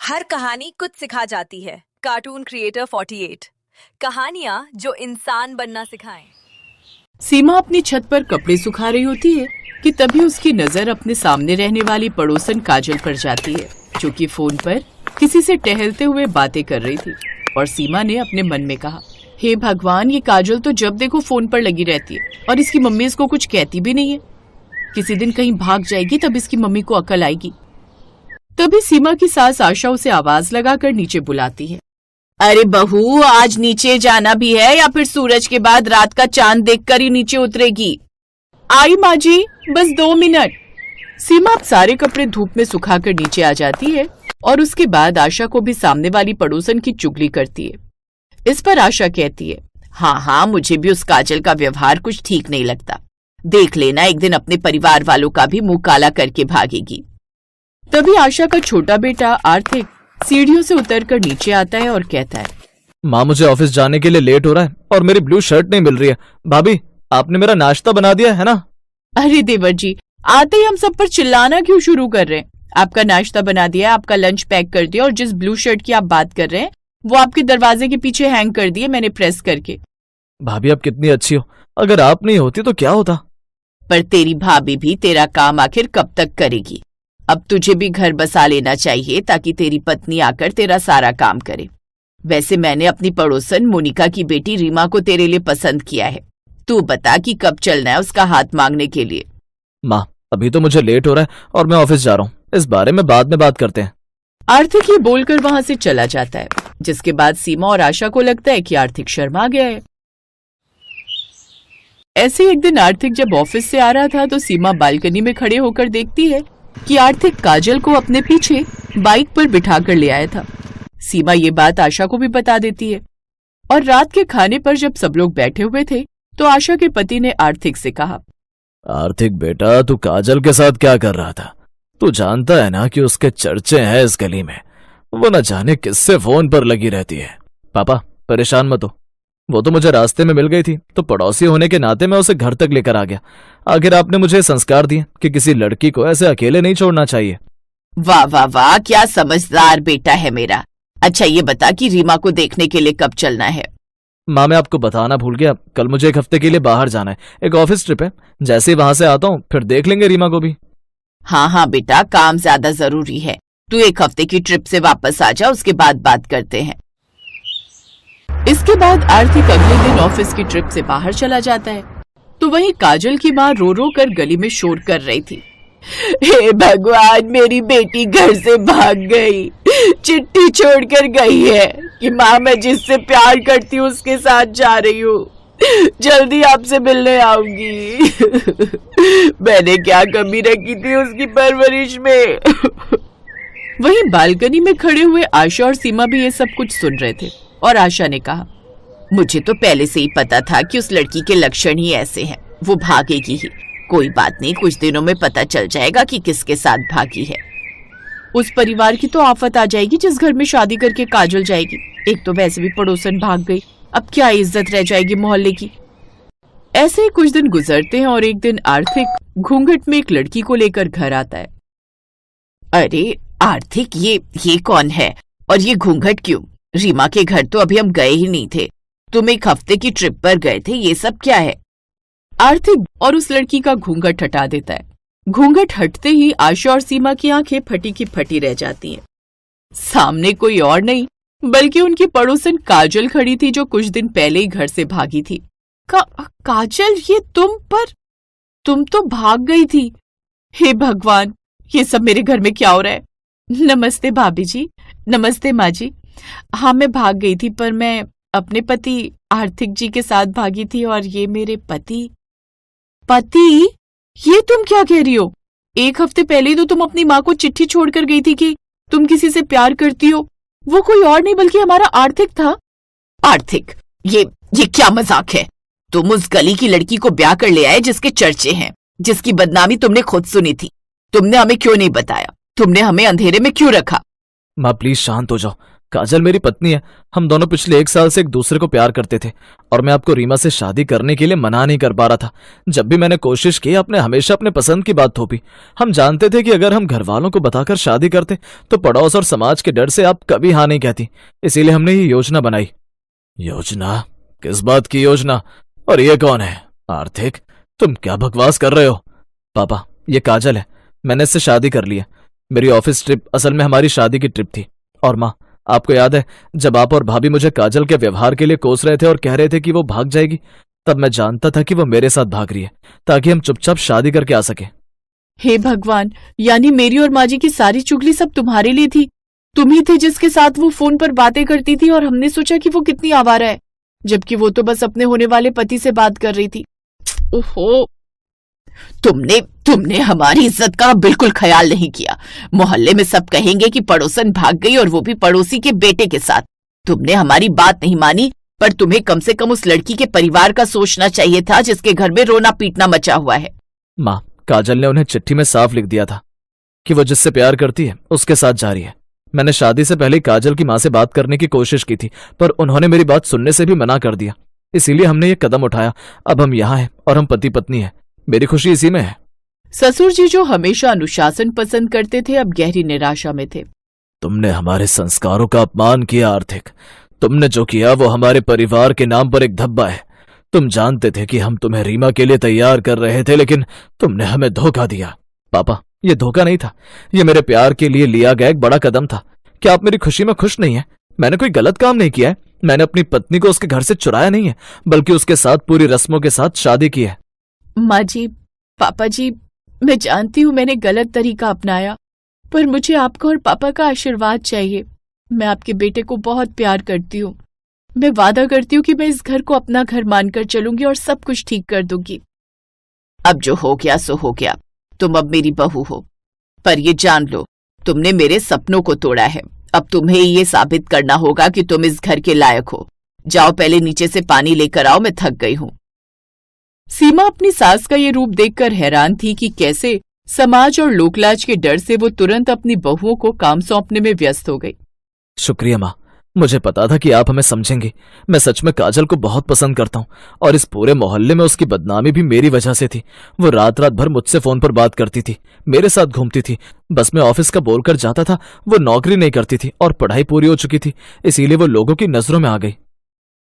हर कहानी कुछ सिखा जाती है। कार्टून क्रिएटर 48 कहानियां जो इंसान बनना सिखाएं। सीमा अपनी छत पर कपड़े सुखा रही होती है कि तभी उसकी नजर अपने सामने रहने वाली पड़ोसन काजल पर जाती है, जो कि फोन पर किसी से टहलते हुए बातें कर रही थी। और सीमा ने अपने मन में कहा, हे भगवान, ये काजल तो जब देखो फोन पर लगी रहती है और इसकी मम्मी इसको कुछ कहती भी नहीं है। किसी दिन कहीं भाग जाएगी तब इसकी मम्मी को अकल आएगी। तभी सीमा की सास आशा उसे आवाज लगाकर नीचे बुलाती है। अरे बहू, आज नीचे जाना भी है या फिर सूरज के बाद रात का चांद देखकर ही नीचे उतरेगी? आई माँ जी, बस 2 मिनट। सीमा अब सारे कपड़े धूप में सुखाकर नीचे आ जाती है और उसके बाद आशा को भी सामने वाली पड़ोसन की चुगली करती है। इस पर आशा कहती है, हाँ, मुझे भी उस काजल का व्यवहार कुछ ठीक नहीं लगता। देख लेना, एक दिन अपने परिवार वालों का भी मुंह काला करके भागेगी। तभी आशा का छोटा बेटा आर्थिक सीढ़ियों से उतरकर नीचे आता है और कहता है, माँ, मुझे ऑफिस जाने के लिए लेट हो रहा है और मेरी ब्लू शर्ट नहीं मिल रही है। भाभी, आपने मेरा नाश्ता बना दिया है ना? अरे देवर जी, आते ही हम सब पर चिल्लाना क्यों शुरू कर रहे हैं? आपका नाश्ता बना दिया, आपका लंच पैक कर दिया और जिस ब्लू शर्ट की आप बात कर रहे हैं वो आपके दरवाजे के पीछे हैंग कर दिए मैंने प्रेस करके। भाभी, आप कितनी अच्छी हो, अगर आप नहीं होती तो क्या होता? पर तेरी भाभी भी तेरा काम आखिर कब तक करेगी? अब तुझे भी घर बसा लेना चाहिए ताकि तेरी पत्नी आकर तेरा सारा काम करे। वैसे मैंने अपनी पड़ोसन मोनिका की बेटी रीमा को तेरे लिए पसंद किया है। तू बता कि कब चलना है उसका हाथ मांगने के लिए। माँ, अभी तो मुझे लेट हो रहा है और मैं ऑफिस जा रहा हूँ, इस बारे में बाद में बात करते हैं। आर्थिक ये बोलकर वहां से चला जाता है, जिसके बाद सीमा और आशा को लगता है कि आर्थिक शर्मा गया है। ऐसे एक दिन आर्थिक जब ऑफिस से आ रहा था तो सीमा बालकनी में खड़े होकर देखती है कि आर्थिक काजल को अपने पीछे बाइक पर बिठाकर ले आया था। सीमा ये बात आशा को भी बता देती है और रात के खाने पर जब सब लोग बैठे हुए थे तो आशा के पति ने आर्थिक से कहा, आर्थिक बेटा, तू काजल के साथ क्या कर रहा था? तू जानता है ना कि उसके चर्चे हैं इस गली में, वो न जाने किससे फोन पर लगी रहती है। पापा, परेशान मत हो, वो तो मुझे रास्ते में मिल गई थी तो पड़ोसी होने के नाते मैं उसे घर तक लेकर आ गया। आखिर आपने मुझे संस्कार दिए कि किसी लड़की को ऐसे अकेले नहीं छोड़ना चाहिए। वाह वाह वाह, क्या समझदार बेटा है मेरा। अच्छा ये बता कि रीमा को देखने के लिए कब चलना है? माँ, मैं आपको बताना भूल गया, कल मुझे 1 हफ्ते के लिए बाहर जाना है, एक ऑफिस ट्रिप है। जैसे ही वहां से आता हूँ फिर देख लेंगे रीमा को भी। हाँ बेटा, काम ज्यादा जरूरी है। तू 1 हफ्ते की ट्रिप से वापस आ जा, उसके बाद बात करते हैं। इसके बाद आर्थिक अगले दिन ऑफिस की ट्रिप से बाहर चला जाता है तो वहीं काजल की माँ रो रो कर गली में शोर कर रही थी, हे भगवान, मेरी बेटी घर से भाग गई, चिट्ठी छोड़कर गई है कि माँ मैं जिससे प्यार करती हूँ उसके साथ जा रही हूँ, जल्दी आपसे मिलने आऊंगी। मैंने क्या कमी रखी थी उसकी परवरिश में। वहीं बालकनी में खड़े हुए आशा और सीमा भी ये सब कुछ सुन रहे थे और आशा ने कहा, मुझे तो पहले से ही पता था कि उस लड़की के लक्षण ही ऐसे हैं, वो भागेगी ही। कोई बात नहीं, कुछ दिनों में पता चल जाएगा कि किसके साथ भागी है। उस परिवार की तो आफत आ जाएगी जिस घर में शादी करके काजल जाएगी। एक तो वैसे भी पड़ोसन भाग गई, अब क्या इज्जत रह जाएगी मोहल्ले की। ऐसे ही कुछ दिन गुजरते हैं और एक दिन आर्थिक घूंघट में एक लड़की को लेकर घर आता है। अरे आर्थिक, ये कौन है और ये घूंघट क्यों? रीमा के घर तो अभी हम गए ही नहीं थे, तुम 1 हफ्ते की ट्रिप पर गए थे, ये सब क्या है? आर्थिक और उस लड़की का घूंघट हटा देता है। घूंघट हटते ही आशा और सीमा की आंखें फटी की फटी रह जाती हैं। सामने कोई और नहीं बल्कि उनकी पड़ोसन काजल खड़ी थी, जो कुछ दिन पहले ही घर से भागी थी। काजल, ये तुम तो भाग गई थी। हे भगवान, ये सब मेरे घर में क्या हो रहा है? नमस्ते भाभी जी। नमस्ते माँ जी। हाँ, मैं भाग गई थी, पर मैं अपने पति आर्थिक जी के साथ भागी थी और ये मेरे पति। ये तुम क्या कह रही हो? 1 हफ्ते पहले ही तो तुम अपनी माँ को चिट्ठी छोड़कर गई थी कि तुम किसी से प्यार करती हो। वो कोई और नहीं बल्कि हमारा आर्थिक था। आर्थिक, ये क्या मजाक है? तुम उस गली की लड़की को ब्याह कर ले आए जिसके चर्चे हैं, जिसकी बदनामी तुमने खुद सुनी थी। तुमने हमें क्यों नहीं बताया? तुमने हमें अंधेरे में क्यों रखा? माँ प्लीज शांत हो जाओ, काजल मेरी पत्नी है। हम दोनों पिछले 1 साल से एक दूसरे को प्यार करते थे और मैं आपको रीमा से शादी करने के लिए मना नहीं कर पा रहा था। जब भी मैंने कोशिश की आपने हमेशा अपने पसंद की बात थोपी। हम जानते थे कि अगर हम घर वालों को बताकर शादी करते तो पड़ोस और समाज के डर से आप कभी हाँ नहीं कहती, इसीलिए हमने ये योजना बनाई। योजना? किस बात की योजना? और ये कौन है? आर्थिक, तुम क्या बकवास कर रहे हो? पापा, ये काजल है, मैंने इससे शादी कर ली है। मेरी ऑफिस ट्रिप असल में हमारी शादी की ट्रिप थी। और माँ, आपको याद है जब आप और भाभी मुझे काजल के व्यवहार के लिए कोस रहे थे और कह रहे थे कि वो भाग जाएगी, तब मैं जानता था कि वो मेरे साथ भाग रही है ताकि हम चुपचाप शादी करके आ सके। हे भगवान, यानी मेरी और माँ जी की सारी चुगली सब तुम्हारे लिए थी? तुम ही थे जिसके साथ वो फोन पर बातें करती थी और हमने सोचा कि वो कितनी आवारा है, जबकि वो तो बस अपने होने वाले पति से बात कर रही थी। ओहो, तुमने हमारी इज्जत का बिल्कुल ख्याल नहीं किया। मोहल्ले में सब कहेंगे कि पड़ोसन भाग गई और वो भी पड़ोसी के बेटे के साथ। तुमने हमारी बात नहीं मानी, पर तुम्हें कम से कम उस लड़की के परिवार का सोचना चाहिए था जिसके घर में रोना पीटना मचा हुआ है। माँ, काजल ने उन्हें चिट्ठी में साफ लिख दिया था कि वो जिससे प्यार करती है उसके साथ जा रही है। मैंने शादी से पहले काजल की माँ से बात करने की कोशिश की थी, पर उन्होंने मेरी बात सुनने से भी मना कर दिया। इसीलिए हमने ये कदम उठाया। अब हम यहाँ हैं और हम पति पत्नी हैं। मेरी खुशी इसी में है। ससुर जी जो हमेशा अनुशासन पसंद करते थे, अब गहरी निराशा में थे। तुमने हमारे संस्कारों का अपमान किया आर्थिक। तुमने जो किया वो हमारे परिवार के नाम पर एक धब्बा है। तुम जानते थे कि हम तुम्हें रीमा के लिए तैयार कर रहे थे, लेकिन तुमने हमें धोखा दिया। पापा, ये धोखा नहीं था, ये मेरे प्यार के लिए लिया गया एक बड़ा कदम था। क्या आप मेरी खुशी में खुश नहीं है? मैंने कोई गलत काम नहीं किया है। मैंने अपनी पत्नी को उसके घर से चुराया नहीं है, बल्कि उसके साथ पूरी रस्मों के साथ शादी की है। माँ जी, पापा जी, मैं जानती हूँ मैंने गलत तरीका अपनाया, पर मुझे आपका और पापा का आशीर्वाद चाहिए। मैं आपके बेटे को बहुत प्यार करती हूँ। मैं वादा करती हूँ कि मैं इस घर को अपना घर मानकर चलूंगी और सब कुछ ठीक कर दूंगी। अब जो हो गया सो हो गया। तुम अब मेरी बहू हो, पर ये जान लो तुमने मेरे सपनों को तोड़ा है। अब तुम्हें ये साबित करना होगा कि तुम इस घर के लायक हो। जाओ, पहले नीचे से पानी लेकर आओ, मैं थक गई हूँ। सीमा अपनी सास का ये रूप देखकर हैरान थी कि कैसे समाज और लोकलाज के डर से वो तुरंत अपनी बहुओं को काम सौंपने में व्यस्त हो गई। शुक्रिया माँ, मुझे पता था कि आप हमें समझेंगे। मैं सच में काजल को बहुत पसंद करता हूँ और इस पूरे मोहल्ले में उसकी बदनामी भी मेरी वजह से थी। वो रात रात भर मुझसे फोन पर बात करती थी, मेरे साथ घूमती थी। बस मैं ऑफिस का बोलकर जाता था। वो नौकरी नहीं करती थी और पढ़ाई पूरी हो चुकी थी, इसीलिए वो लोगों की नजरों में आ गई।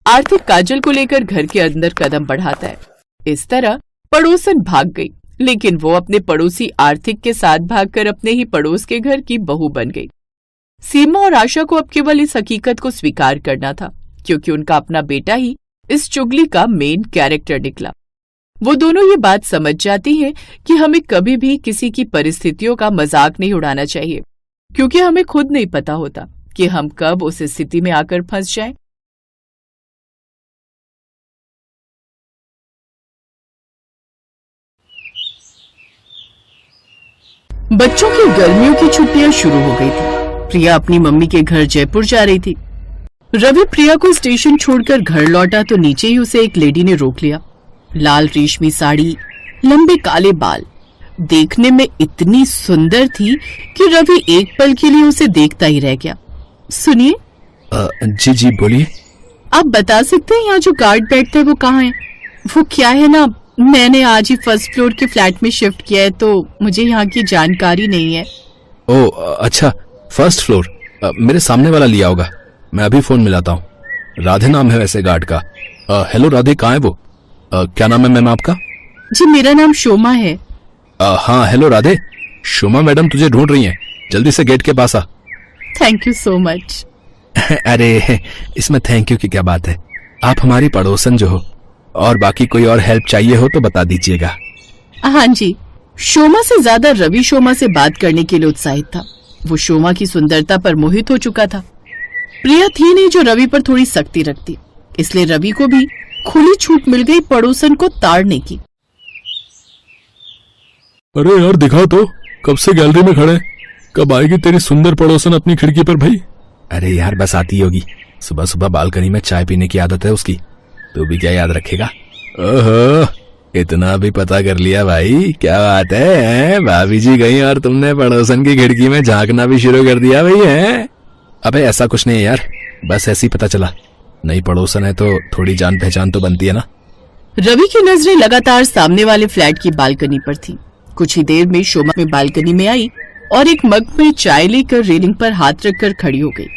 आर्थिक काजल को लेकर घर के अंदर कदम बढ़ाता है। इस तरह पड़ोसन भाग गई, लेकिन वो अपने पड़ोसी आर्थिक के साथ भागकर अपने ही पड़ोस के घर की बहू बन गई। सीमा और आशा को अब केवल इस हकीकत को स्वीकार करना था, क्योंकि उनका अपना बेटा ही इस चुगली का मेन कैरेक्टर निकला। वो दोनों ये बात समझ जाती हैं कि हमें कभी भी किसी की परिस्थितियों का मजाक नहीं उड़ाना चाहिए, क्योंकि हमें खुद नहीं पता होता कि हम कब उस स्थिति में आकर फंस जाएं। बच्चों की गर्मियों की छुट्टियां शुरू हो गई थी। प्रिया अपनी मम्मी के घर जयपुर जा रही थी। रवि प्रिया को स्टेशन छोड़कर घर लौटा तो नीचे ही उसे एक लेडी ने रोक लिया। लाल रेशमी साड़ी, लंबे काले बाल, देखने में इतनी सुंदर थी कि रवि एक पल के लिए उसे देखता ही रह गया। सुनिए। जी बोलिए। आप बता सकते हैं यहाँ जो गार्ड बैठता है वो कहाँ है? वो क्या है ना, मैंने आज ही फर्स्ट फ्लोर के फ्लैट में शिफ्ट किया है, तो मुझे यहाँ की जानकारी नहीं है। ओह अच्छा, फर्स्ट फ्लोर मेरे सामने वाला लिया होगा। मैं अभी फोन मिलाता हूँ। राधे नाम है वैसे गार्ड का। हेलो राधे, कहाँ है वो? क्या नाम है मैम आपका? जी मेरा नाम शोमा है। हाँ हेलो राधे, शोमा मैडम तुझे ढूंढ रही हैं, जल्दी से गेट के पास आ। Thank you so much. अरे इसमें थैंक यू की क्या बात है, आप हमारी पड़ोसन जो हो, और बाकी कोई और हेल्प चाहिए हो तो बता दीजिएगा। हाँ जी। शोमा से ज्यादा रवि शोमा से बात करने के लिए उत्साहित था। वो शोमा की सुंदरता पर मोहित हो चुका था। प्रिया थी नहीं जो रवि पर थोड़ी सख्ती रखती, इसलिए रवि को भी खुली छूट मिल गई पड़ोसन को ताड़ने की। अरे यार दिखा तो, कब से गैलरी में खड़े, कब आएगी तेरी सुंदर पड़ोसन अपनी खिड़की पर भाई? अरे यार बस आती होगी, सुबह सुबह बालकनी में चाय पीने की आदत है उसकी, तो भी क्या याद रखेगा। ओहो, इतना भी पता कर लिया भाई, क्या बात है? भाभी जी गई और तुमने पड़ोसन की खिड़की में झांकना भी शुरू कर दिया भाई है? अबे ऐसा कुछ नहीं है यार, बस ऐसे ही पता चला। नई पड़ोसन है तो थोड़ी जान पहचान तो बनती है ना। रवि की नजरें लगातार सामने वाले फ्लैट की बालकनी पर थी। कुछ ही देर में शोमा में बालकनी में आई और एक मग में चाय लेकर रेलिंग पर हाथ रखकर खड़ी हो गई।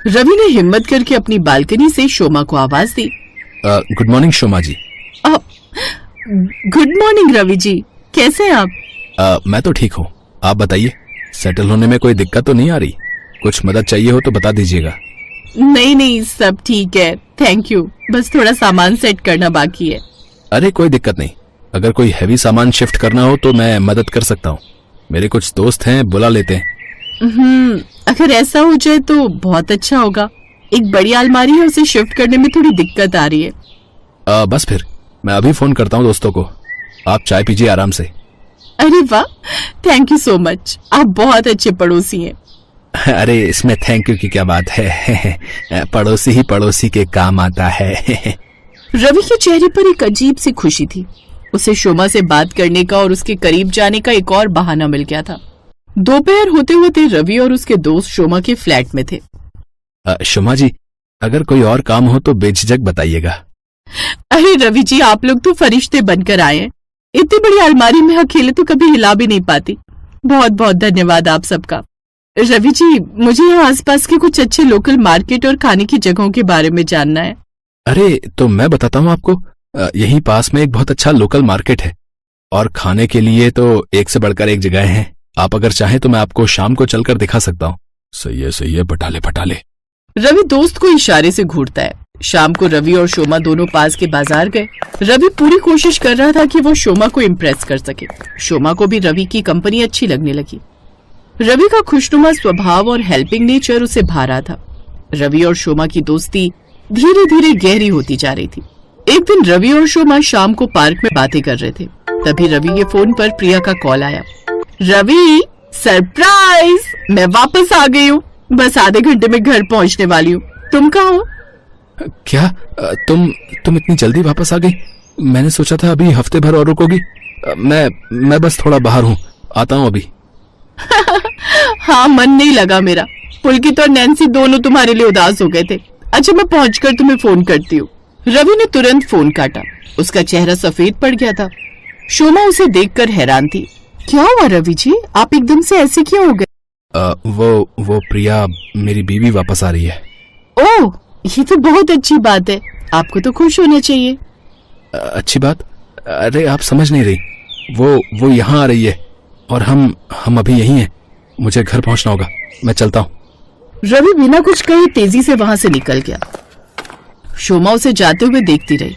रवि ने हिम्मत करके अपनी बालकनी से शोमा को आवाज दी। गुड मॉर्निंग शोमा जी। गुड मॉर्निंग रवि जी, कैसे हैं आप? मैं तो ठीक हूँ, आप बताइए, सेटल होने में कोई दिक्कत तो नहीं आ रही? कुछ मदद चाहिए हो तो बता दीजिएगा। नहीं, सब ठीक है, थैंक यू। बस थोड़ा सामान सेट करना बाकी है। अरे कोई दिक्कत नहीं, अगर कोई हैवी सामान शिफ्ट करना हो तो मैं मदद कर सकता हूँ। मेरे कुछ दोस्त हैं, बुला लेते हैं। अगर ऐसा हो जाए तो बहुत अच्छा होगा। एक बड़ी अलमारी है, उसे शिफ्ट करने में थोड़ी दिक्कत आ रही है। बस फिर मैं अभी फोन करता हूँ दोस्तों को, आप चाय पीजिए आराम से। अरे वाह, थैंक यू सो मच, आप बहुत अच्छे पड़ोसी हैं। अरे इसमें थैंक यू की क्या बात है, पड़ोसी ही पड़ोसी के काम आता है। रवि के चेहरे पर एक अजीब सी खुशी थी। उसे शोमा से बात करने का और उसके करीब जाने का एक और बहाना मिल गया था। दोपहर होते होते रवि और उसके दोस्त शोमा के फ्लैट में थे। शोमा जी, अगर कोई और काम हो तो बेझिझक बताइएगा। अरे रवि जी, आप लोग तो फरिश्ते बनकर आए हैं। इतनी बड़ी अलमारी में अकेले तो कभी हिला भी नहीं पाती। बहुत बहुत धन्यवाद आप सबका। रवि जी, मुझे यहाँ आसपास के कुछ अच्छे लोकल मार्केट और खाने की जगहों के बारे में जानना है। अरे तो मैं बताता हूँ आपको, यहीं पास में एक बहुत अच्छा लोकल मार्केट है और खाने के लिए तो एक से बढ़कर एक जगह है। आप अगर चाहें तो मैं आपको शाम को चलकर दिखा सकता हूँ। सही है, पटाले। रवि दोस्त को इशारे से घूरता है। शाम को रवि और शोमा दोनों पास के बाजार गए। रवि पूरी कोशिश कर रहा था कि वो शोमा को इम्प्रेस कर सके। शोमा को भी रवि की कंपनी अच्छी लगने लगी। रवि का खुशनुमा स्वभाव और हेल्पिंग नेचर उसे भा रहा था। रवि और शोमा की दोस्ती धीरे धीरे गहरी होती जा रही थी। एक दिन रवि और शोमा शाम को पार्क में बातें कर रहे थे। तभी रवि के फोन पर प्रिया का कॉल आया। रवि, सरप्राइज, मैं वापस आ गई हूँ। बस आधे घंटे में घर पहुँचने वाली हूँ। तुम कहाँ हो? क्या तुम इतनी जल्दी वापस आ गई? मैंने सोचा था अभी हफ्ते भर और रुकोगी। मैं बस थोड़ा बाहर हूँ, आता हूँ अभी। हाँ, मन नहीं लगा मेरा। पुलकित और नैन्सी दोनों तुम्हारे लिए उदास हो गए थे। अच्छा, मैं पहुंचकर तुम्हें फोन करती हूँ। रवि ने तुरंत फोन काटा। उसका चेहरा सफेद पड़ गया था। शोमा उसे देखकर हैरान थी। क्या हुआ रवि जी, आप एकदम से ऐसे क्यों हो गए? वो प्रिया, मेरी बीवी वापस आ रही है। ओह, ये तो बहुत अच्छी बात है। आपको तो खुश होना चाहिए। अच्छी बात? अरे आप समझ नहीं रही। वो यहाँ आ रही है और हम अभी यहीं हैं। मुझे घर पहुंचना होगा, मैं चलता हूँ। रवि बिना कुछ कहे तेजी से वहां से निकल गया। शोमा उसे जाते हुए देखती रही।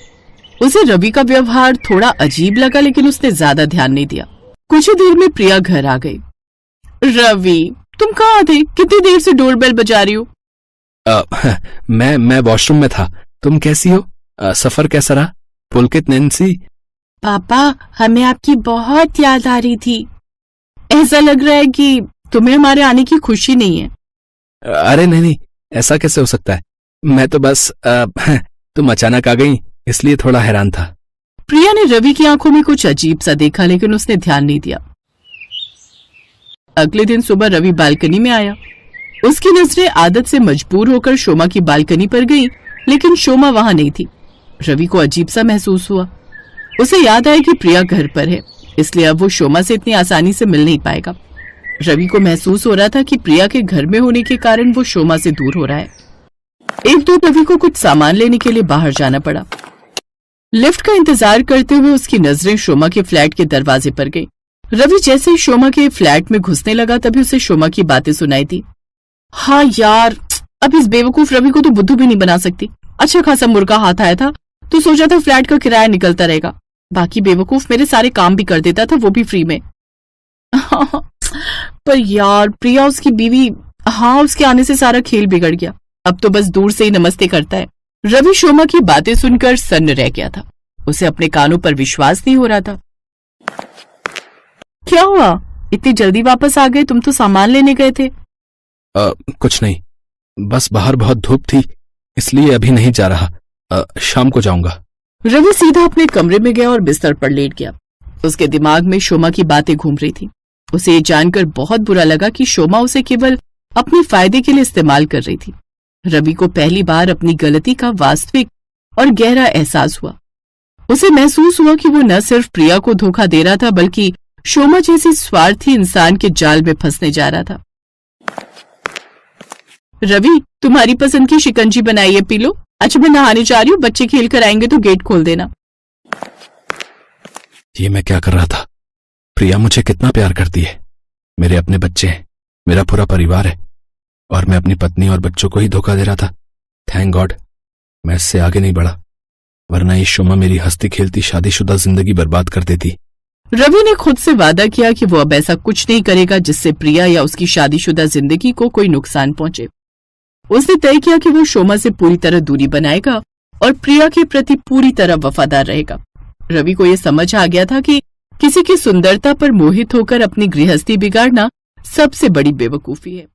उसे रवि का व्यवहार थोड़ा अजीब लगा, लेकिन उसने ज्यादा ध्यान नहीं दिया। कुछ ही देर में प्रिया घर आ गई। रवि, तुम कहाँ थे? कितनी देर से डोरबेल बजा रही हो? मैं वॉशरूम में था। तुम कैसी हो? सफर कैसा रहा? पुलकित, नैन्सी? पापा, हमें आपकी बहुत याद आ रही थी। ऐसा लग रहा है कि तुम्हें हमारे आने की खुशी नहीं है। अरे नहीं, ऐसा कैसे हो सकता है? मैं तो बस तुम अचानक आ गई इसलिए थोड़ा हैरान था। प्रिया ने रवि की आंखों में कुछ अजीब सा देखा, लेकिन उसने ध्यान नहीं दिया। अगले दिन सुबह रवि बालकनी में आया। उसकी नजरें आदत से मजबूर होकर शोमा की बालकनी पर गई, लेकिन शोमा वहां नहीं थी। रवि को अजीब सा महसूस हुआ। उसे याद आया कि प्रिया घर पर है, इसलिए अब वो शोमा से इतनी आसानी से मिल नहीं पाएगा। रवि को महसूस हो रहा था कि प्रिया के घर में होने के कारण वो शोमा से दूर हो रहा है। एक दो रवि को कुछ सामान लेने के लिए बाहर जाना पड़ा। लिफ्ट का इंतजार करते हुए उसकी नजरें शोमा के फ्लैट के दरवाजे पर गई। रवि जैसे ही शोमा के फ्लैट में घुसने लगा, तभी उसे शोमा की बातें सुनाई दी। हाँ यार, अब इस बेवकूफ रवि को तो बुद्धू भी नहीं बना सकती। अच्छा खासा मुर्गा हाथ आया था तो सोचा था फ्लैट का किराया निकलता रहेगा। बाकी बेवकूफ मेरे सारे काम भी कर देता था, वो भी फ्री में। पर यार, प्रिया उसकी बीवी, हाँ, उसके आने से सारा खेल बिगड़ गया। अब तो बस दूर से ही नमस्ते करता है। रवि शोमा की बातें सुनकर सन्न रह गया था। उसे अपने कानों पर विश्वास नहीं हो रहा था। क्या हुआ, इतनी जल्दी वापस आ गए? तुम तो सामान लेने गए थे। कुछ नहीं, बस बाहर बहुत धूप थी इसलिए अभी नहीं जा रहा। शाम को जाऊंगा। रवि सीधा अपने कमरे में गया और बिस्तर पर लेट गया। उसके दिमाग में शोमा की बातें घूम रही थी। उसे ये जानकर बहुत बुरा लगा कि शोमा उसे केवल अपने फायदे के लिए इस्तेमाल कर रही थी। रवि को पहली बार अपनी गलती का वास्तविक और गहरा एहसास हुआ। उसे महसूस हुआ कि वो न सिर्फ प्रिया को धोखा दे रहा था बल्कि शोमा जैसी स्वार्थी इंसान के जाल में फंसने जा रहा था। रवि, तुम्हारी पसंद की शिकंजी बनाई है, पी लो। अच्छा, मैं नहाने जा रही हूँ, बच्चे खेल कर आएंगे तो गेट खोल देना। ये मैं क्या कर रहा था? प्रिया मुझे कितना प्यार करती है, मेरे अपने बच्चे हैं, मेरा पूरा परिवार है, और मैं अपनी पत्नी और बच्चों को ही धोखा दे रहा था। थैंक गॉड मैं इससे आगे नहीं बढ़ा, वरना ये शोमा मेरी हंसती खेलती शादीशुदा जिंदगी बर्बाद कर देती। रवि ने खुद से वादा किया कि वो अब ऐसा कुछ नहीं करेगा जिससे प्रिया या उसकी शादीशुदा जिंदगी को कोई नुकसान पहुंचे। उसने तय किया कि वो शोमा से पूरी तरह दूरी बनाएगा और प्रिया के प्रति पूरी तरह वफादार रहेगा। रवि को यह समझ आ गया था कि किसी की सुंदरता पर मोहित होकर अपनी गृहस्थी बिगाड़ना सबसे बड़ी बेवकूफी है।